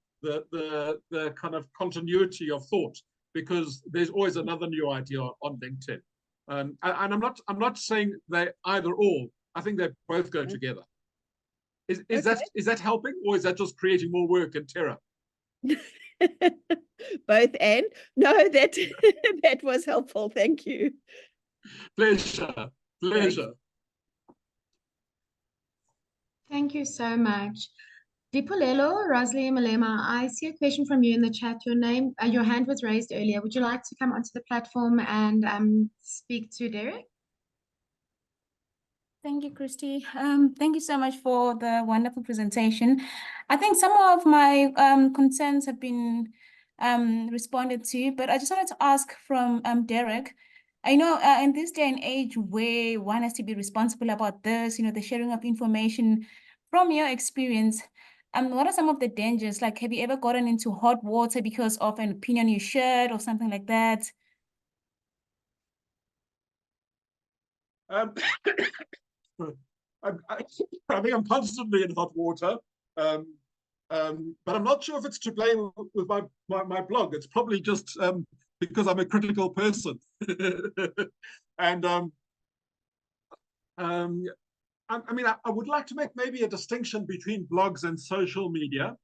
kind of continuity of thought, because there's always another new idea on LinkedIn. And I'm not saying they either or. I think they both go together. Is that helping, or is that just creating more work and terror? Both and no, that was helpful. Thank you. Pleasure. Thank you so much. Dipolelo Rosli Malema, I see a question from you in the chat. Your hand was raised earlier. Would you like to come onto the platform and speak to Derek? Thank you, Christy. Thank you so much for the wonderful presentation. I think some of my concerns have been responded to, but I just wanted to ask from Derek. I know in this day and age where one has to be responsible about this, the sharing of information, from your experience, what are some of the dangers? Like, have you ever gotten into hot water because of an opinion you shared or something like that? I think I'm constantly in hot water, but I'm not sure if it's to blame with my blog. It's probably just because I'm a critical person. And I mean, I would like to make maybe a distinction between blogs and social media.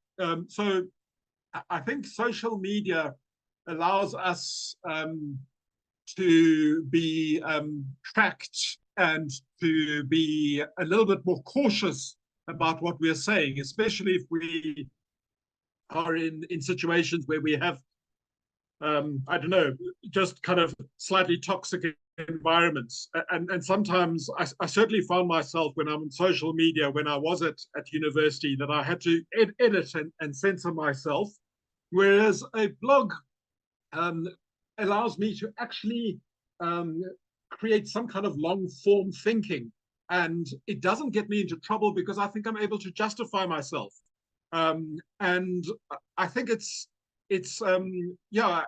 So I think social media allows us to be tracked and to be a little bit more cautious about what we're saying, especially if we are in situations where we have, I don't know, just kind of slightly toxic environments. And sometimes I certainly found myself when I'm on social media, when I was at university, that I had to edit and censor myself, whereas a blog allows me to actually create some kind of long form thinking and it doesn't get me into trouble because I think I'm able to justify myself. And I think yeah,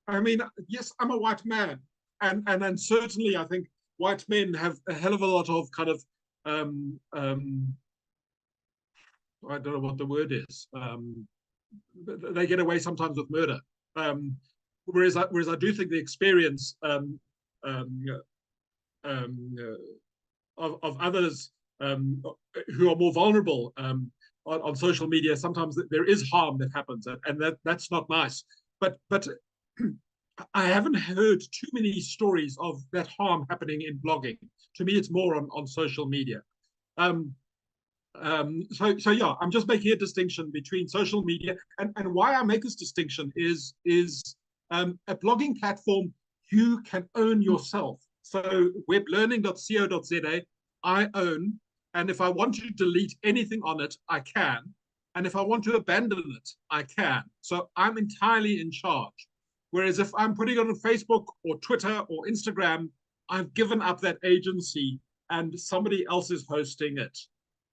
I mean, yes, I'm a white man, and certainly I think white men have a hell of a lot of kind of I don't know what the word is. They get away sometimes with murder. Whereas I do think the experience of others who are more vulnerable on social media, sometimes there is harm that happens, and that's not nice. But I haven't heard too many stories of that harm happening in blogging. To me, it's more on social media. So yeah, I'm just making a distinction between social media, and why I make this distinction is a blogging platform you can own yourself. So weblearning.co.za, I own, and if I want to delete anything on it, I can. And if I want to abandon it, I can. So I'm entirely in charge. Whereas if I'm putting it on Facebook or Twitter or Instagram, I've given up that agency and somebody else is hosting it.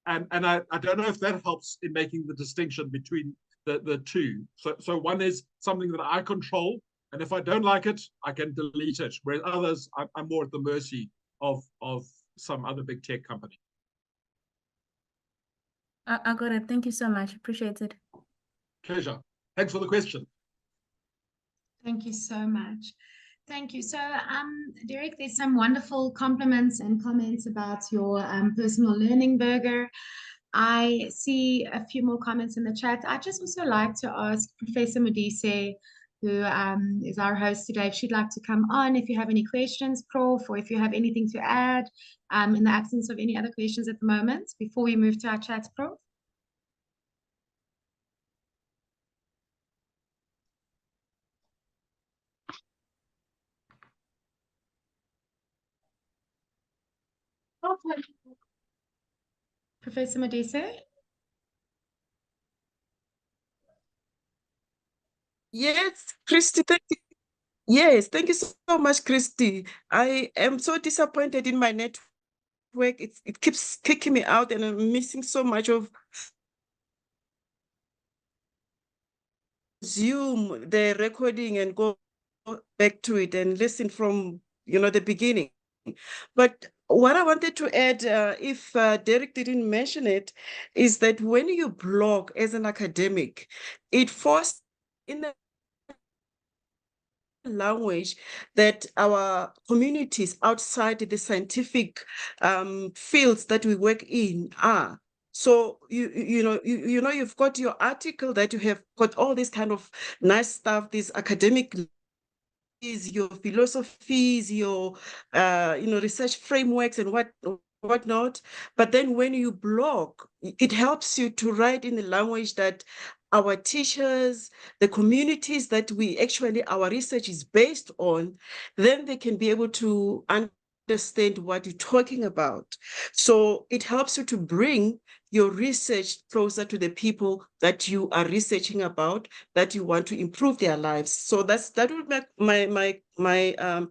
And I don't know if that helps in making the distinction between the two. So one is something that I control, and if I don't like it, I can delete it. Whereas others, I'm more at the mercy of some other big tech company. I got it. Thank you so much. Appreciate it. Pleasure. Thanks for the question. Thank you so much. Thank you. So, Derek, there's some wonderful compliments and comments about your personal learning burger. I see a few more comments in the chat. I'd just also like to ask Professor Modise, who is our host today, if she'd like to come on, if you have any questions, Prof, or if you have anything to add in the absence of any other questions at the moment, before we move to our chat, Prof. Professor Modise? Yes, Christy, thank you. Yes, thank you so much, Christy. I am so disappointed in my network. It keeps kicking me out, and I'm missing so much of Zoom, the recording, and go back to it and listen from the beginning. But what I wanted to add, if Derek didn't mention it, is that when you blog as an academic, it forces in the language that our communities outside the scientific fields that we work in are. So you've got your article that you have got all this kind of nice stuff, this academic, your philosophies, your research frameworks and whatnot. But then when you blog, it helps you to write in the language that our teachers, the communities that our research is based on, then they can be able to understand what you're talking about. So it helps you to bring your research closer to the people that you are researching about, that you want to improve their lives. So that would make my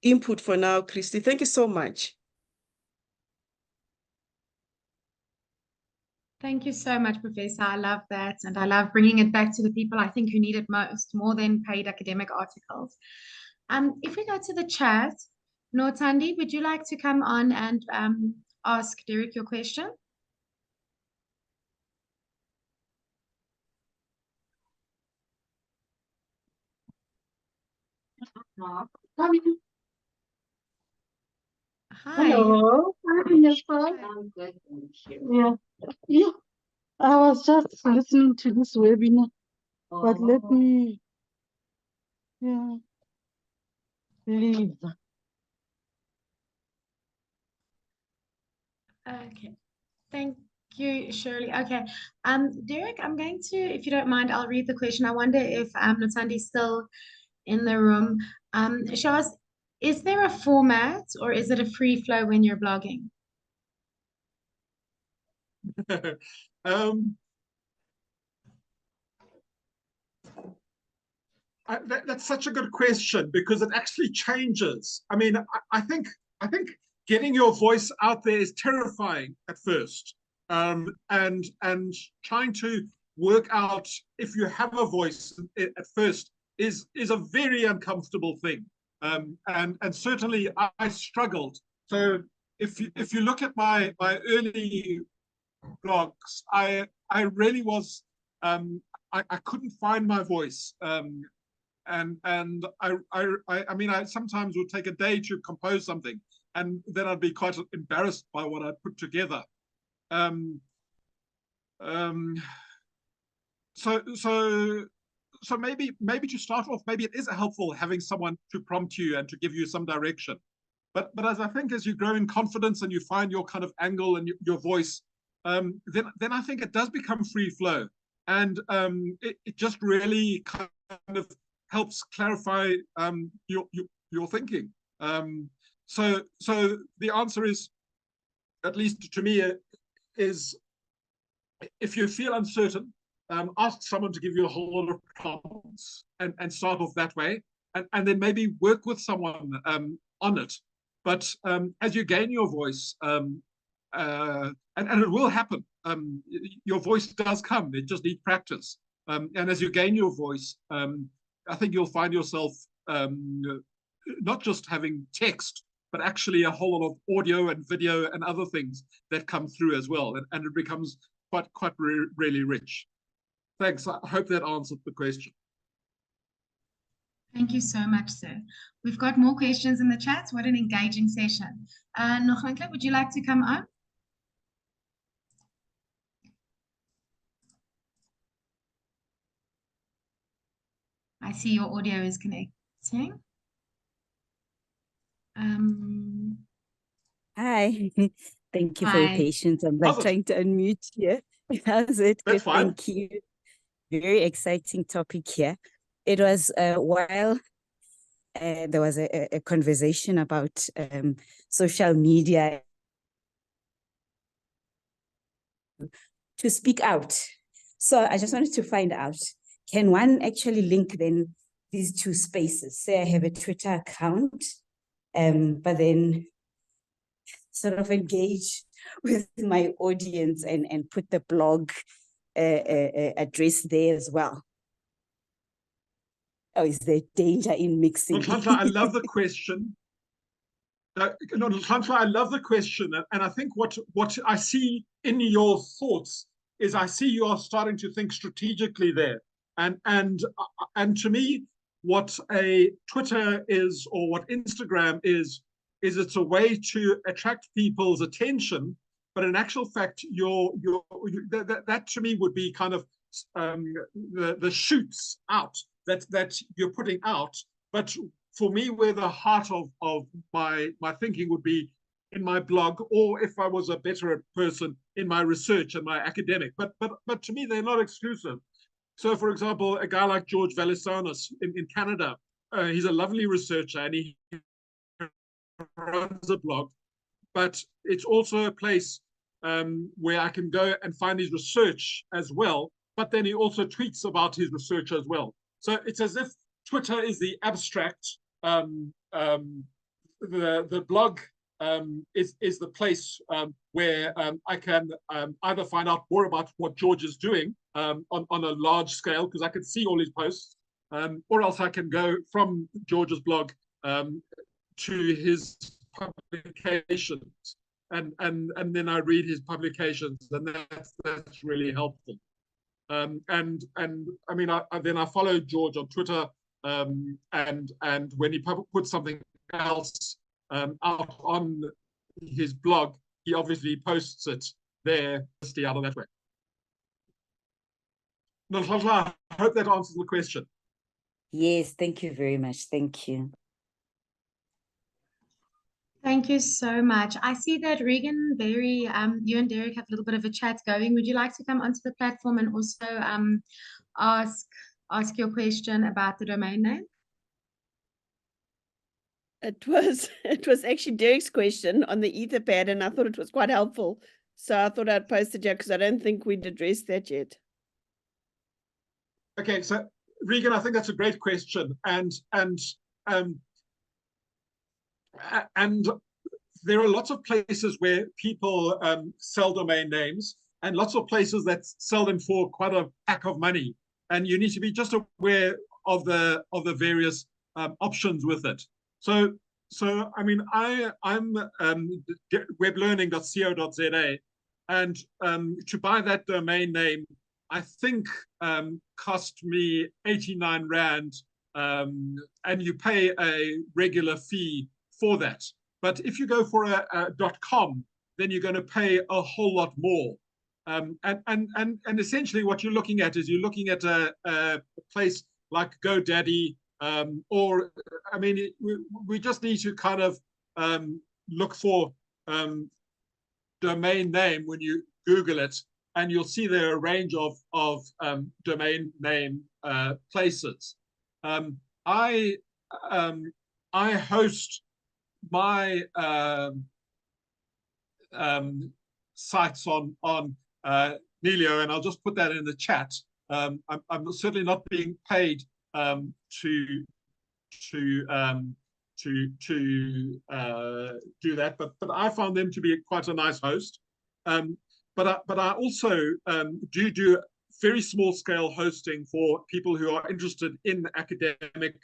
input for now, Christy. Thank you so much. Thank you so much, Professor. I love that. And I love bringing it back to the people I think who need it most, more than paid academic articles. If we go to the chat, Nortandi, would you like to come on and ask Derek your question? Hi. Hello. Yes, fine. Yeah. Yeah. I was just listening to this webinar, but let me leave. Okay. Thank you, Shirley. Okay. Derek, I'm going to, if you don't mind, I'll read the question. I wonder if Notandi's still in the room. She asked, is there a format or is it a free flow when you're blogging? That's such a good question because it actually changes. I mean, I think getting your voice out there is terrifying at first. And trying to work out if you have a voice at first is a very uncomfortable thing. And certainly I struggled. So if you look at my early blogs, I really was I couldn't find my voice. And I mean, I sometimes would take a day to compose something, and then I'd be quite embarrassed by what I put together. So maybe to start off, maybe it is helpful having someone to prompt you and to give you some direction. But as I think as you grow in confidence and you find your kind of angle and your voice, then I think it does become free flow, and it just really kind of helps clarify your thinking. So the answer is, at least to me, is if you feel uncertain, ask someone to give you a whole lot of prompts and start off that way, and then maybe work with someone on it. But as you gain your voice, and it will happen, your voice does come, it just needs practice. And as you gain your voice, I think you'll find yourself not just having text, but actually a whole lot of audio and video and other things that come through as well. And it becomes quite really rich. Thanks. I hope that answered the question. Thank you so much, sir. We've got more questions in the chat. What an engaging session. Mphoentle, would you like to come on? I see your audio is connecting. Hi. Thank you for your Hi. patience. I'm like trying to unmute here. How's it? That's Good, fine. thank you. Very exciting topic here. It was while there was a conversation about social media to speak out. So I just wanted to find out, can one actually link then these two spaces? Say I have a Twitter account, but then sort of engage with my audience and put the blog address there as well. Oh, is there danger in mixing? Mphoentle, I love the question. Mphoentle, I love the question. And I think what I see in your thoughts is I see you are starting to think strategically there. And to me, what a Twitter is, or what Instagram is it's a way to attract people's attention. But in actual fact, that to me would be kind of the shoots out that you're putting out. But for me, where the heart of my thinking would be in my blog, or if I was a better person, in my research and my academic. But to me, they're not exclusive. So, for example, a guy like George Valisanis in Canada, he's a lovely researcher and he runs a blog, but it's also a place where I can go and find his research as well. But then he also tweets about his research as well. So it's as if Twitter is the abstract, the blog is the place where I can either find out more about what George is doing on a large scale, because I can see all his posts, or else I can go from George's blog to his publications, and then I read his publications, and that's really helpful. And I mean, then I follow George on Twitter, and when he puts something else out on his blog, he obviously posts it there, out of that way. I hope that answers the question. Yes, thank you very much. Thank you. Thank you so much. I see that Regan, Barry, you and Derek have a little bit of a chat going. Would you like to come onto the platform and also ask your question about the domain name? It was actually Derek's question on the Etherpad, and I thought it was quite helpful. So I thought I'd post it here because I don't think we'd addressed that yet. Okay, so Regan, I think that's a great question, and there are lots of places where people sell domain names, and lots of places that sell them for quite a pack of money. And you need to be just aware of the various options with it. So I mean, I'm weblearning.co.za, and to buy that domain name, I think cost me 89 Rand, and you pay a regular fee for that. But if you go for a .com, then you're going to pay a whole lot more. And essentially what you're looking at is you're looking at a place like GoDaddy, or, I mean, we just need to kind of look for domain name when you Google it, and you'll see there are a range of domain name places. I host my sites on Nelio, and I'll just put that in the chat. I'm certainly not being paid to do that, but I found them to be quite a nice host. But I also do very small scale hosting for people who are interested in academic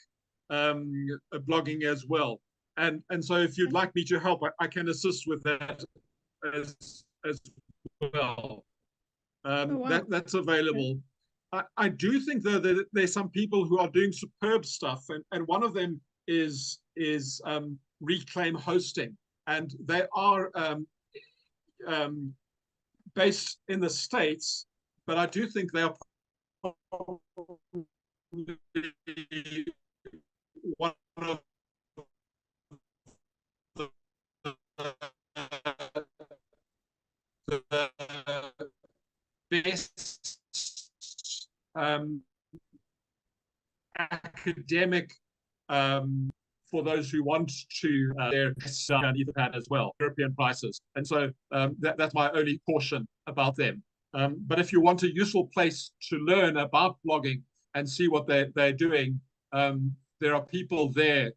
blogging as well. And so if you'd like me to help, I can assist with that as well. wow. That's available. I do think, though, that there's some people who are doing superb stuff, and one of them is Reclaim Hosting, and they are based in the States, but I do think they are one of the best academic for those who want to their Etherpad as well, European prices. And so that's my only caution about them. But if you want a useful place to learn about blogging and see what they're doing, there are people there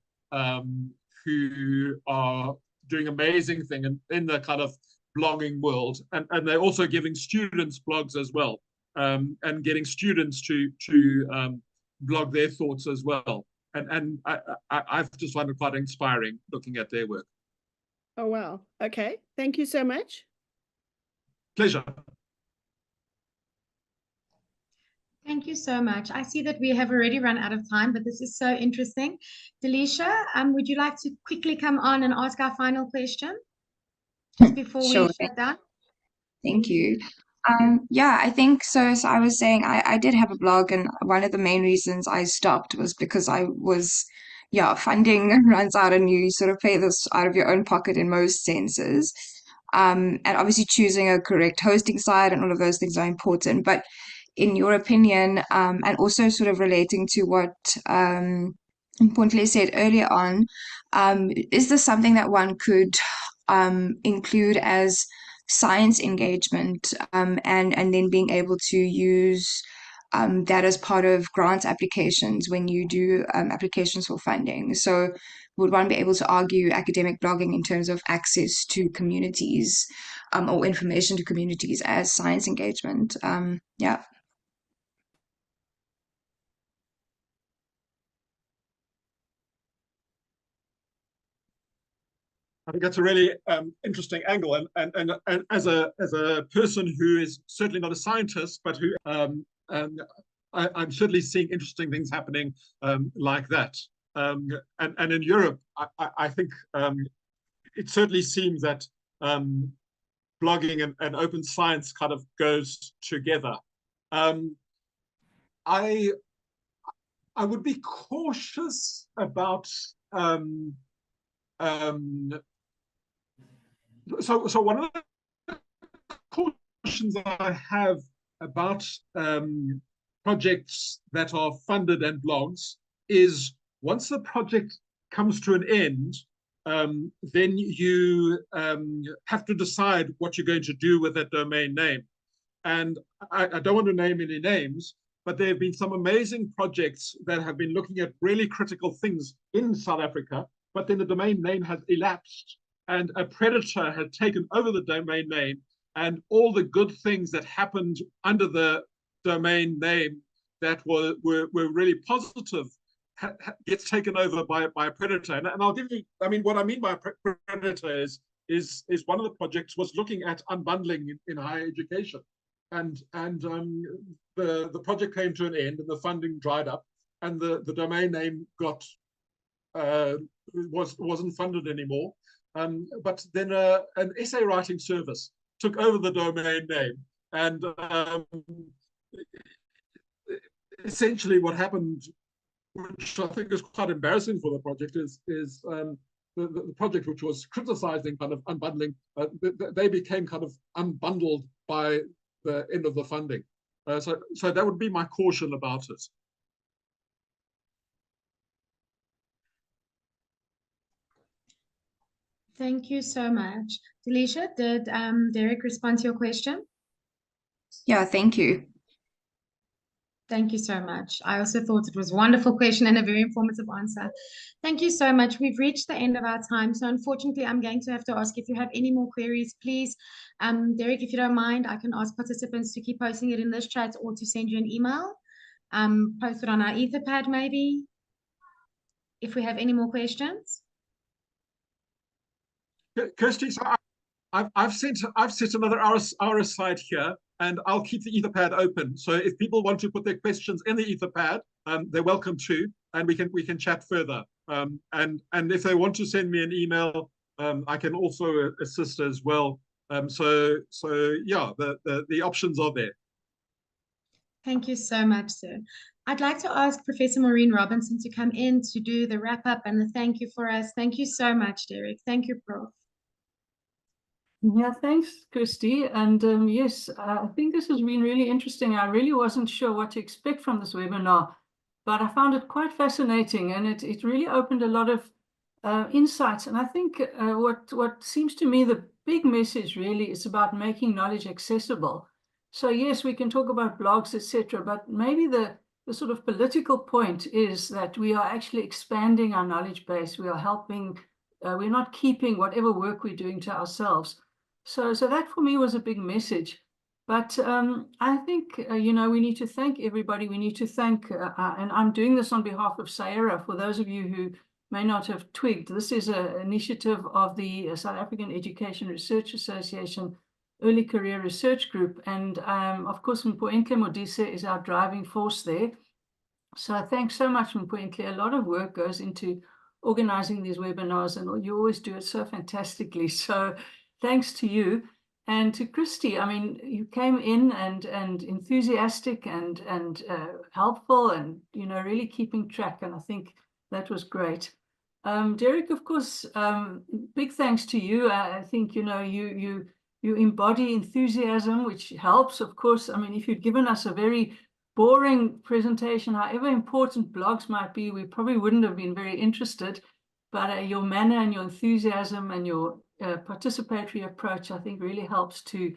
who are doing amazing things in the kind of blogging world, and they're also giving students blogs as well, and getting students to blog their thoughts as well. And I've just found it quite inspiring looking at their work. Oh, wow. Okay. Thank you so much. Pleasure. Thank you so much. I see that we have already run out of time, but this is so interesting. Delisha, would you like to quickly come on and ask our final question just before we shut down? Thank you. Yeah, I think so. So I was saying I did have a blog, and one of the main reasons I stopped was because I was, funding runs out and you sort of pay this out of your own pocket in most senses. And obviously choosing a correct hosting site and all of those things are important. But in your opinion, and also sort of relating to what Mphoentle said earlier on, is this something that one could include as science engagement, and then being able to use that as part of grant applications when you do applications for funding? So would one be able to argue academic blogging in terms of access to communities, or information to communities as science engagement? Yeah. I think that's a really interesting angle, and as a person who is certainly not a scientist, but who I'm certainly seeing interesting things happening like that. And in Europe, I think it certainly seems that blogging and open science kind of goes together. I would be cautious about so one of the cautions I have about projects that are funded and blogs is, once the project comes to an end, then you have to decide what you're going to do with that domain name. And I don't want to name any names, but there have been some amazing projects that have been looking at really critical things in South Africa, but then the domain name has elapsed, and a predator had taken over the domain name, and all the good things that happened under the domain name that were really positive gets taken over by a predator. And I'll give you, I mean, what I mean by a predator is one of the projects was looking at unbundling in higher education. And the project came to an end and the funding dried up, and the domain name wasn't funded anymore. But then an essay writing service took over the domain name, and essentially what happened, which I think is quite embarrassing for the project, is the project, which was criticizing kind of unbundling, they became kind of unbundled by the end of the funding. So that would be my caution about it. Thank you so much. Delisha, did Derek respond to your question? Yeah, thank you. Thank you so much. I also thought it was a wonderful question and a very informative answer. Thank you so much. We've reached the end of our time. So unfortunately, I'm going to have to ask if you have any more queries, please. Derek, if you don't mind, I can ask participants to keep posting it in this chat or to send you an email. Post it on our Etherpad maybe, if we have any more questions. Kirsty, so I've set another hour aside here, and I'll keep the Etherpad open. So if people want to put their questions in the Etherpad, they're welcome to, and we can chat further. And if they want to send me an email, I can also assist as well. So yeah, the options are there. Thank you so much, sir. I'd like to ask Professor Maureen Robinson to come in to do the wrap up and the thank you for us. Thank you so much, Derek. Thank you, Prof. Yeah, thanks, Christy. And yes, I think this has been really interesting. I really wasn't sure what to expect from this webinar, but I found it quite fascinating, and it really opened a lot of insights. And I think what seems to me the big message really is about making knowledge accessible. So yes, we can talk about blogs, etc., but maybe the sort of political point is that we are actually expanding our knowledge base. We are helping, we're not keeping whatever work we're doing to ourselves. So that for me was a big message. But I think, you know, we need to thank everybody. We need to thank, and I'm doing this on behalf of SAERA, for those of you who may not have twigged. This is an initiative of the South African Education Research Association Early Career Research Group. And of course, Mphoentle Modise is our driving force there. So thanks so much, Mphoentle. A lot of work goes into organizing these webinars, and you always do it so fantastically. So thanks to you. And to Christy, I mean, you came in and enthusiastic and helpful, and, you know, really keeping track. And I think that was great. Derek, of course, big thanks to you. I think, you know, you embody enthusiasm, which helps, of course. I mean, if you'd given us a very boring presentation, however important blogs might be, we probably wouldn't have been very interested. But your manner and your enthusiasm and your participatory approach, I think, really helps to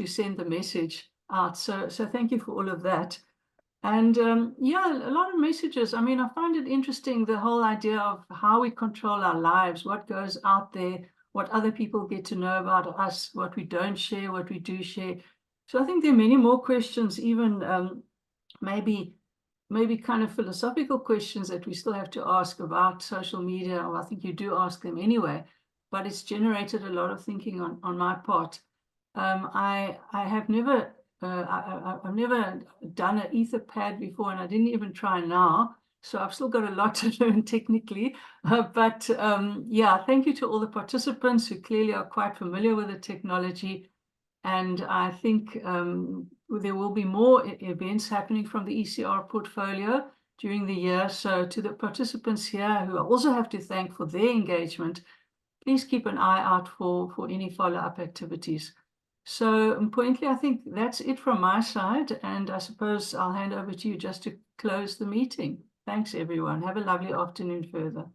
send the message out. So thank you for all of that. And yeah, a lot of messages. I mean, I find it interesting, the whole idea of how we control our lives, what goes out there, what other people get to know about us, what we don't share, what we do share. So I think there are many more questions, even maybe kind of philosophical questions that we still have to ask about social media. Or I think you do ask them anyway, but it's generated a lot of thinking on my part. I have never, I've never done an Etherpad before, and I didn't even try now. So I've still got a lot to learn technically. But yeah, thank you to all the participants who clearly are quite familiar with the technology. And I think there will be more events happening from the ECR portfolio during the year. So to the participants here, who I also have to thank for their engagement, please keep an eye out for any follow-up activities. So Mphoentle, I think that's it from my side. And I suppose I'll hand over to you just to close the meeting. Thanks, everyone. Have a lovely afternoon further.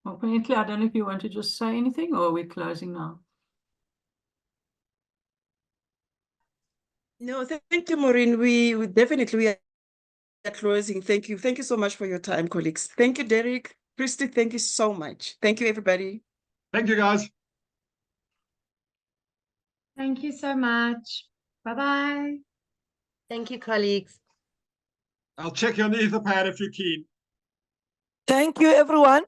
Mphoentle, I don't know if you want to just say anything, or are we closing now? No, thank you, Maureen. We definitely are closing. Thank you. Thank you so much for your time, colleagues. Thank you, Derek. Christy, thank you so much. Thank you, everybody. Thank you, guys. Thank you so much. Bye-bye. Thank you, colleagues. I'll check you on the Etherpad if you're keen. Thank you, everyone.